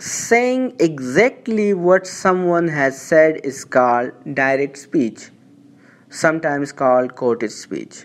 saying exactly what someone has said is called direct speech, sometimes called quoted speech.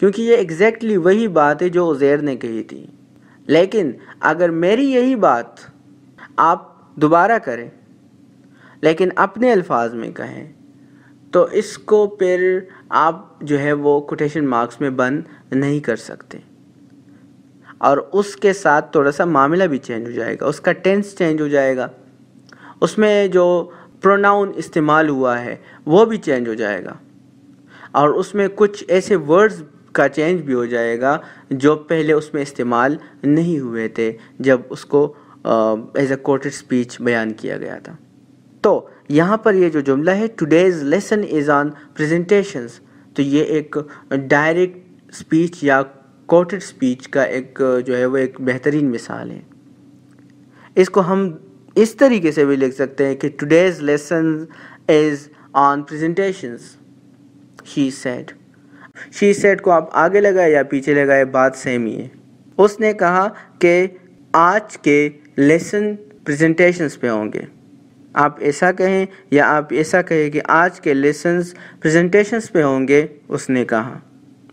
کیونکہ یہ exactly وہی بات ہے جو عزیر نے کہی تھی. لیکن اگر میری یہی بات آپ دوبارہ کریں لیکن اپنے الفاظ میں کہیں تو اس کو پھر آپ جو ہے وہ کوٹیشن مارکس میں بند نہیں کر سکتے، اور اس کے ساتھ تھوڑا سا معاملہ بھی چینج ہو جائے گا، اس کا ٹینس چینج ہو جائے گا، اس میں جو پروناؤن استعمال ہوا ہے وہ بھی چینج ہو جائے گا، اور اس میں کچھ ایسے ورڈز کا چینج بھی ہو جائے گا جو پہلے اس میں استعمال نہیں ہوئے تھے جب اس کو ایز اے کوٹڈ اسپیچ بیان کیا گیا تھا. تو یہاں پر یہ جو جملہ ہے today's lesson is on presentations, تو یہ ایک ڈائریکٹ اسپیچ یا کوٹڈ اسپیچ کا ایک جو ہے وہ ایک بہترین مثال ہے. اس کو ہم اس طریقے سے بھی لکھ سکتے ہیں کہ today's lesson is on presentations she said. She said کو آپ آگے لگائے یا پیچھے لگائے بات سیم ہی ہے. اس نے کہا کہ آج کے لیسن پریزنٹیشنز پہ ہوں گے. آپ ایسا کہیں یا آپ ایسا کہیں کہ آج کے لیسنز پریزنٹیشنز پہ ہوں گے، اس نے کہا،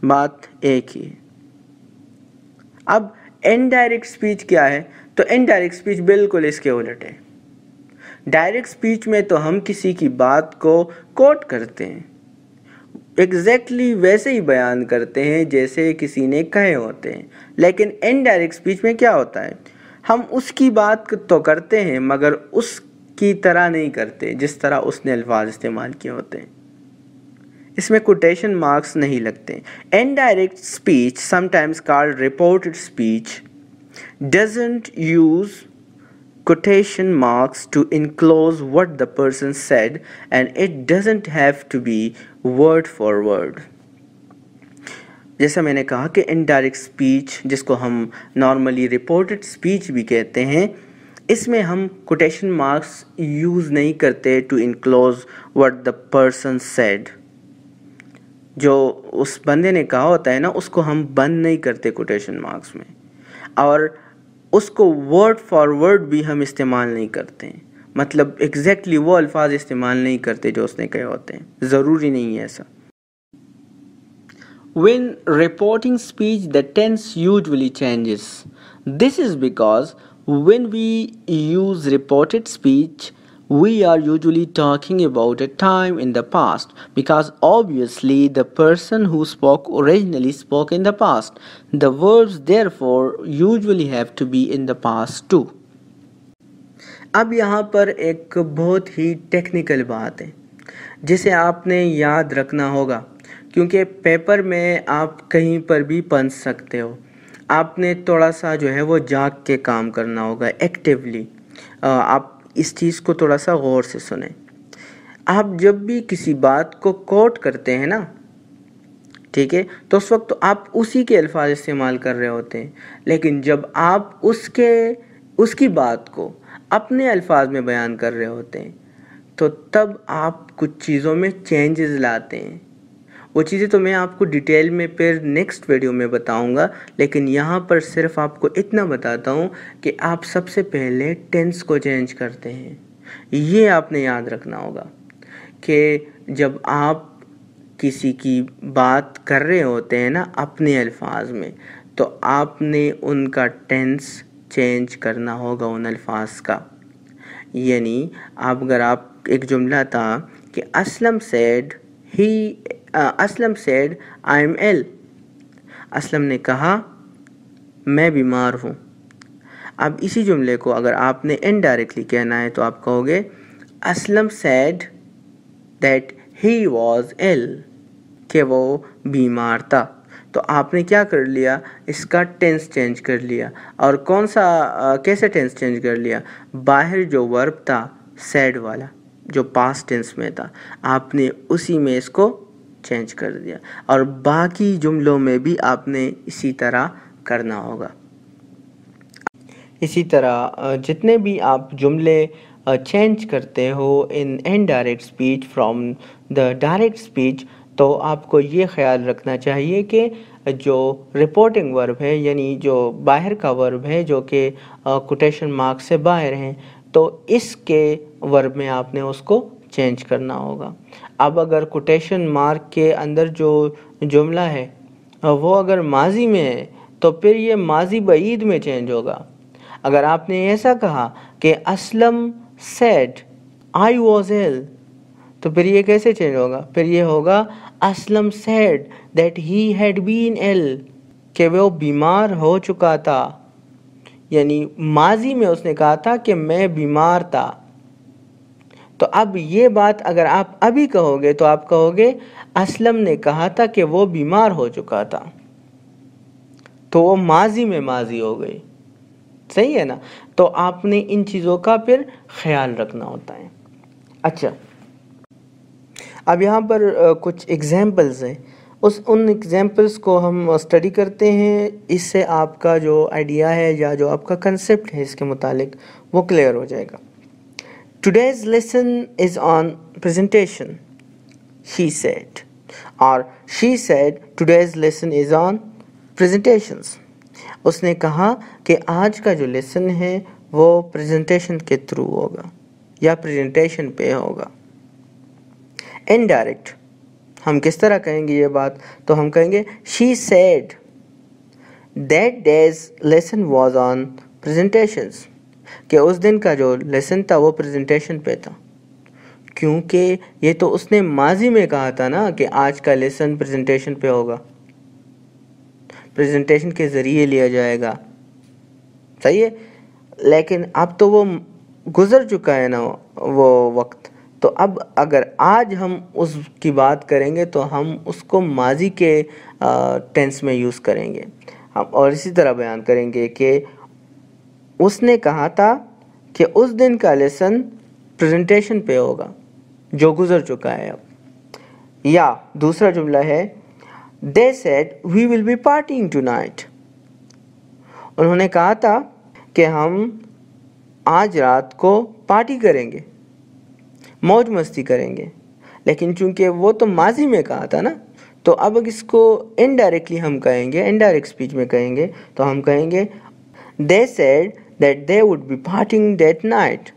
بات ایک ہی ہے. اب انڈائریکٹ اسپیچ کیا ہے؟ تو انڈائریکٹ اسپیچ بالکل اس کے الٹ ہے. ڈائریکٹ اسپیچ میں تو ہم کسی کی بات کو کوٹ کرتے ہیں، ایگزیکٹلی ویسے ہی بیان کرتے ہیں جیسے کسی نے کہے ہوتے ہیں. لیکن انڈائریکٹ اسپیچ میں کیا ہوتا ہے؟ ہم اس کی بات تو کرتے ہیں مگر اس کی طرح نہیں کرتے جس طرح اس نے الفاظ استعمال کیے ہوتے ہیں. اس میں کوٹیشن مارکس نہیں لگتے. Indirect speech sometimes called reported speech doesn't use quotation marks to enclose what the person said, and it doesn't have to be word for word. جیسا میں نے کہا کہ انڈائریکٹ اسپیچ جس کو ہم نارملی رپورٹڈ اسپیچ بھی کہتے ہیں، اس میں ہم کوٹیشن مارکس یوز نہیں کرتے to enclose what the person said. جو اس بندے نے کہا ہوتا ہے نا، اس کو ہم بند نہیں کرتے کوٹیشن مارکس میں، اور اس کو ورڈ فار ورڈ بھی ہم استعمال نہیں کرتے ہیں. مطلب ایگزیکٹلی وہ الفاظ استعمال نہیں کرتے جو اس نے کہے ہوتے ہیں، ضروری نہیں ہے ایسا. When reporting speech, the tense usually changes. This is because when we use reported speech, we are usually talking about a time in the past, because obviously the person who spoke originally spoke in the past. The verbs therefore usually have to be in the past too. اب یہاں پر ایک بہت ہی technical بات ہے جسے آپ نے یاد رکھنا ہوگا، کیونکہ پیپر میں آپ کہیں پر بھی پڑھ سکتے ہو. آپ نے تھوڑا سا جو ہے وہ جاگ کے کام کرنا ہوگا، ایکٹیولی. آپ اس چیز کو تھوڑا سا غور سے سنیں. آپ جب بھی کسی بات کو کوٹ کرتے ہیں نا، ٹھیک ہے، تو اس وقت آپ اسی کے الفاظ استعمال کر رہے ہوتے ہیں. لیکن جب آپ اس کی بات کو اپنے الفاظ میں بیان کر رہے ہوتے ہیں تو تب آپ کچھ چیزوں میں چینجز لاتے ہیں. وہ چیزیں تو میں آپ کو ڈیٹیل میں پھر نیکسٹ ویڈیو میں بتاؤں گا، لیکن یہاں پر صرف آپ کو اتنا بتاتا ہوں کہ آپ سب سے پہلے ٹینس کو چینج کرتے ہیں. یہ آپ نے یاد رکھنا ہوگا کہ جب آپ کسی کی بات کر رہے ہوتے ہیں نا اپنے الفاظ میں، تو آپ نے ان کا ٹینس چینج کرنا ہوگا ان الفاظ کا. یعنی اگر آپ ایک جملہ تھا کہ Aslam said I am L, Aslam نے کہا میں بیمار ہوں. اب اسی جملے کو اگر آپ نے انڈائریکٹلی کہنا ہے تو آپ کہو گے Aslam said that he was L, کہ وہ بیمار تھا. تو آپ نے کیا کر لیا؟ اس کا ٹینس چینج کر لیا. اور کیسے ٹینس چینج کر لیا؟ باہر جو ورب تھا سیڈ والا جو پاسٹ ٹینس میں تھا، آپ نے اسی میں اس کو چینج کر دیا. اور باقی جملوں میں بھی آپ نے اسی طرح کرنا ہوگا. اسی طرح جتنے بھی آپ جملے چینج کرتے ہو in indirect speech from the direct speech, تو آپ کو یہ خیال رکھنا چاہیے کہ جو رپورٹنگ ورب ہے، یعنی جو باہر کا ورب ہے جو کہ کوٹیشن مارک سے باہر ہیں، تو اس کے ورب میں آپ نے اس کو چینج کرنا ہوگا. اب اگر کوٹیشن مارک کے اندر جو جملہ ہے وہ اگر ماضی میں ہے تو پھر یہ ماضی بعید میں چینج ہوگا. اگر آپ نے ایسا کہا کہ Aslam said I was ill, تو پھر یہ کیسے چینج ہوگا؟ پھر یہ ہوگا Aslam said that he had been ill, کہ وہ بیمار ہو چکا تھا. یعنی ماضی میں اس نے کہا تھا کہ میں بیمار تھا. تو اب یہ بات اگر آپ ابھی کہو گے تو آپ کہو گے اسلم نے کہا تھا کہ وہ بیمار ہو چکا تھا، تو وہ ماضی میں ماضی ہو گئی. صحیح ہے نا؟ تو آپ نے ان چیزوں کا پھر خیال رکھنا ہوتا ہے. اچھا، اب یہاں پر کچھ ایگزامپلز ہیں، ان ایگزامپلز کو ہم اسٹڈی کرتے ہیں. اس سے آپ کا جو آئیڈیا ہے یا جو آپ کا کنسیپٹ ہے اس کے متعلق وہ کلیئر ہو جائے گا. Today's lesson is on presentation, she said. اور she said today's lesson is on presentations. اس نے کہا کہ آج کا جو لیسن ہے وہ پریزنٹیشن کے تھرو ہوگا یا پریزنٹیشن پہ ہوگا. انڈائریکٹ ہم کس طرح کہیں گے یہ بات؟ تو ہم کہیں گے she said that day's lesson was on presentations, کہ اس دن کا جو لیسن تھا وہ پریزنٹیشن پہ تھا. کیونکہ یہ تو اس نے ماضی میں کہا تھا نا کہ آج کا لیسن پریزنٹیشن پہ ہوگا، پریزنٹیشن کے ذریعے لیا جائے گا. صحیح ہے؟ لیکن اب تو وہ گزر چکا ہے نا وہ وقت. تو اب اگر آج ہم اس کی بات کریں گے تو ہم اس کو ماضی کے ٹینس میں یوز کریں گے. اور اسی طرح بیان کریں گے کہ اس نے کہا تھا کہ اس دن کا لیسن پریزنٹیشن پہ ہوگا جو گزر چکا ہے اب. یا دوسرا جملہ ہے They said we will be partying tonight. انہوں نے کہا تھا کہ ہم آج رات کو پارٹی کریں گے، موج مستی کریں گے. لیکن چونکہ وہ تو ماضی میں کہا تھا نا، تو اب اس کو انڈائریکٹلی ہم کہیں گے، انڈائریکٹ اسپیچ میں کہیں گے تو ہم کہیں گے They said that they would be partying that night.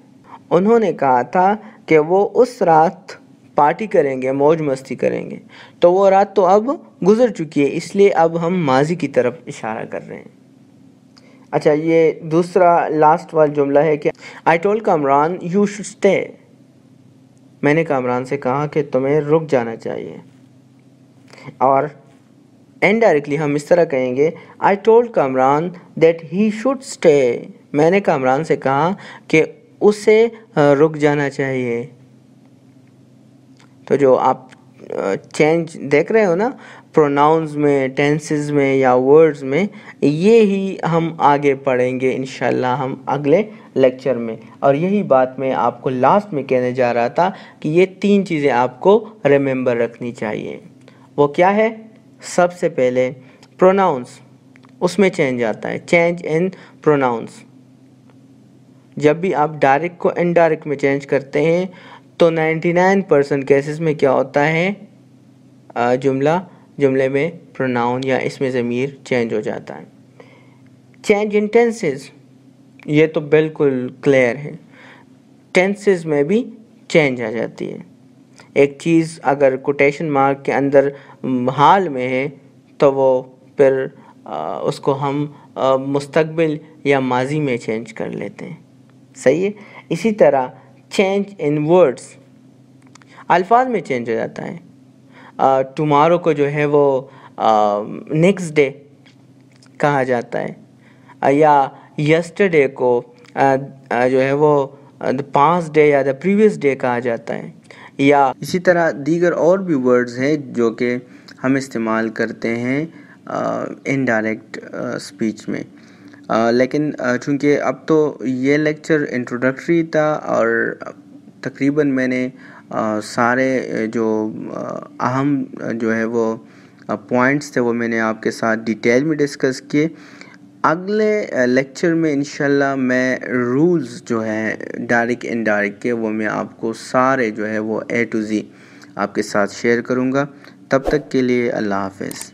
انہوں نے کہا تھا کہ وہ اس رات پارٹی کریں گے، موج مستی کریں گے. تو وہ رات تو اب گزر چکی ہے، اس لیے اب ہم ماضی کی طرف اشارہ کر رہے ہیں. اچھا، یہ دوسرا لاسٹ والا جملہ ہے کہ I told Kamran you should stay. میں نے کامران سے کہا کہ تمہیں رک جانا چاہیے. اور انڈائریکٹلی ہم اس طرح کہیں گے I told Kamran that he should stay. میں نے کامران سے کہا کہ اسے رک جانا چاہیے. تو جو آپ چینج دیکھ رہے ہو نا پروناؤنز میں، ٹینسز میں یا ورڈز میں، یہی ہم آگے پڑھیں گے انشاءاللہ ہم اگلے لیکچر میں. اور یہی بات میں آپ کو لاسٹ میں کہنے جا رہا تھا کہ یہ 3 چیزیں آپ کو ریممبر رکھنی چاہیے. وہ کیا ہے؟ سب سے پہلے پروناؤنز، اس میں چینج آتا ہے، چینج ان پروناؤنز. جب بھی آپ ڈائریکٹ کو انڈائریکٹ میں چینج کرتے ہیں تو 99% کیسز میں کیا ہوتا ہے؟ جملے میں پروناؤن یا اس میں ضمیر چینج ہو جاتا ہے. چینج ان ٹینسز، یہ تو بالکل کلیئر ہے، ٹینسز میں بھی چینج آ جاتی ہے. ایک چیز اگر کوٹیشن مارک کے اندر حال میں ہے تو وہ پھر اس کو ہم مستقبل یا ماضی میں چینج کر لیتے ہیں. صحیح ہے؟ اسی طرح چینج ان ورڈز، الفاظ میں چینج ہو جاتا ہے. ٹمارو کو جو ہے وہ نیکسٹ ڈے کہا جاتا ہے، یا یسٹرڈے کو جو ہے وہ دا پاسٹ ڈے یا دا پریویس ڈے کہا جاتا ہے. یا اسی طرح دیگر اور بھی ورڈز ہیں جو کہ ہم استعمال کرتے ہیں انڈائریکٹ اسپیچ میں. لیکن چونکہ اب تو یہ لیکچر انٹروڈکٹری تھا اور تقریباً میں نے سارے جو اہم جو ہے وہ پوائنٹس تھے وہ میں نے آپ کے ساتھ ڈیٹیل میں ڈسکس کیے. اگلے لیکچر میں انشاءاللہ میں رولز جو ہیں ڈائریکٹ انڈائریکٹ کے وہ میں آپ کو سارے جو ہے وہ A to Z آپ کے ساتھ شیئر کروں گا. تب تک کے لیے اللہ حافظ.